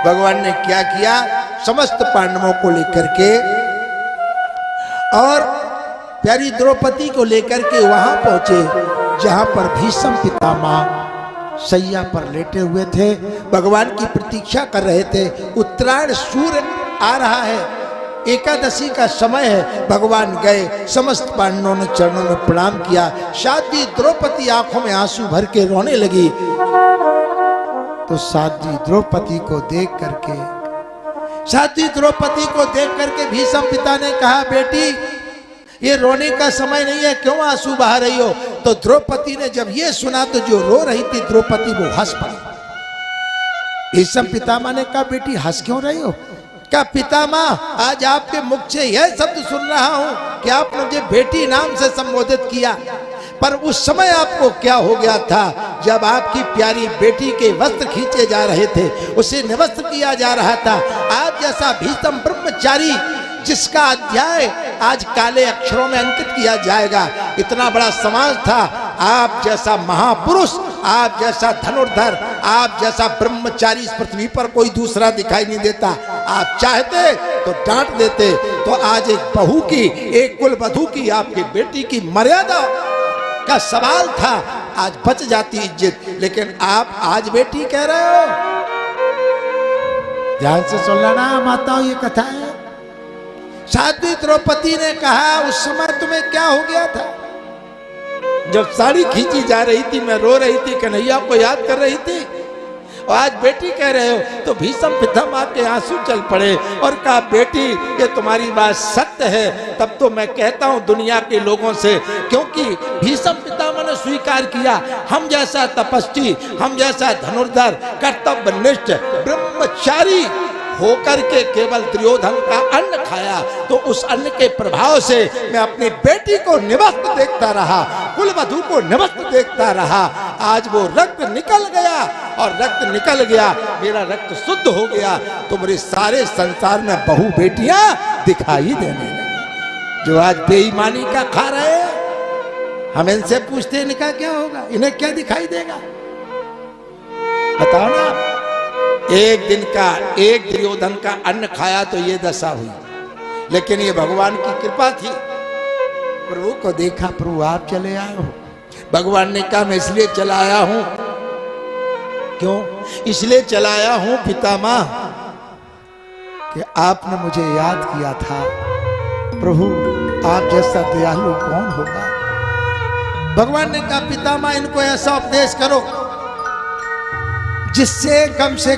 भगवान ने क्या किया, समस्त पांडवों को लेकर के और प्यारी द्रौपदी को लेकर के वहां पहुंचे जहां पर भीष्म पितामह सैया पर लेटे हुए थे, भगवान की प्रतीक्षा कर रहे थे। उत्तरायण सूर्य आ रहा है, एकादशी का समय है। भगवान गए, समस्त पांडवों ने चरणों में प्रणाम किया। साध्वी द्रौपदी आंखों में आंसू भर के रोने लगी। तो साध्वी द्रौपदी को देख करके भीष्म पिता ने कहा, बेटी ये रोने का समय नहीं है, क्यों आंसू बहा रही हो। तो द्रौपदी ने जब ये सुना तो जो रो रही थी द्रौपदी वो हंस पड़ी। भीष्म पितामह ने कहा, बेटी हंस क्यों रही हो। क्या पितामह, आज आपके मुख से यह शब्द सुन रहा हूं कि आप मुझे बेटी नाम से संबोधित किया, पर उस समय आपको क्या हो गया था जब आपकी प्यारी बेटी के वस्त्र खींचे जा रहे थे, उसे निवस्त्र किया जा रहा था। आप जैसा भीष्म ब्रह्मचारी जिसका अध्याय आज काले अक्षरों में अंकित किया जाएगा, इतना बड़ा समाज था। आप जैसा महापुरुष, आप जैसा धनुर्धर, आप जैसा ब्रह्मचारी इस पृथ्वी पर कोई दूसरा दिखाई नहीं देता। आप चाहते तो डांट देते, तो आज एक बहू की, एक कुलवधू की, आपकी बेटी की मर्यादा का सवाल था, आज बच जाती इज्जत। लेकिन आप आज बेटी कह रहे हो। ध्यान से सुन लेना माताओं, ये कथा है। साध्वी द्रौपदी ने कहा, उस समय तुम्हें क्या हो गया था जब साड़ी खींची जा रही थी, मैं रो रही थी, कन्हैया को याद कर रही थी, और आज बेटी कह रहे हो। तो भीष्म पितामह के आंसू चल पड़े और कहा, बेटी ये तुम्हारी बात सत्य है, तब तो मैं कहता हूं दुनिया के लोगों से, क्योंकि भीष्म पितामह ने स्वीकार किया, हम जैसा तपस्वी, हम जैसा धनुर्धर, कर्तव्यनिष्ठ ब्रह्मचारी होकर के केवल दुर्योधन का अन्न खाया, तो उस अन्न के प्रभाव से मैं अपनी बेटी को निवस्त्र देखता रहा, कुलवधू को निवस्त्र देखता रहा। आज वो रक्त निकल गया, और रक्त निकल गया, मेरा रक्त शुद्ध हो गया, तो मेरे सारे संसार में बहू बेटियां दिखाई देने लगी। जो आज बेईमानी का खा रहे हैं, हम इनसे पूछते इनका क्या होगा, इन्हें क्या दिखाई देगा, बताओ ना। एक दिन का, एक दुर्योधन का अन्न खाया तो ये दशा हुई, लेकिन ये भगवान की कृपा थी। प्रभु को देखा, प्रभु आप चले आए हो। भगवान ने कहा, मैं इसलिए चला आया हूं, क्यों, इसलिए चला आया हूं पितामह कि आपने मुझे याद किया था। प्रभु आप जैसा दयालु कौन होगा। भगवान ने कहा, पितामह इनको ऐसा उपदेश करो जिससे कम से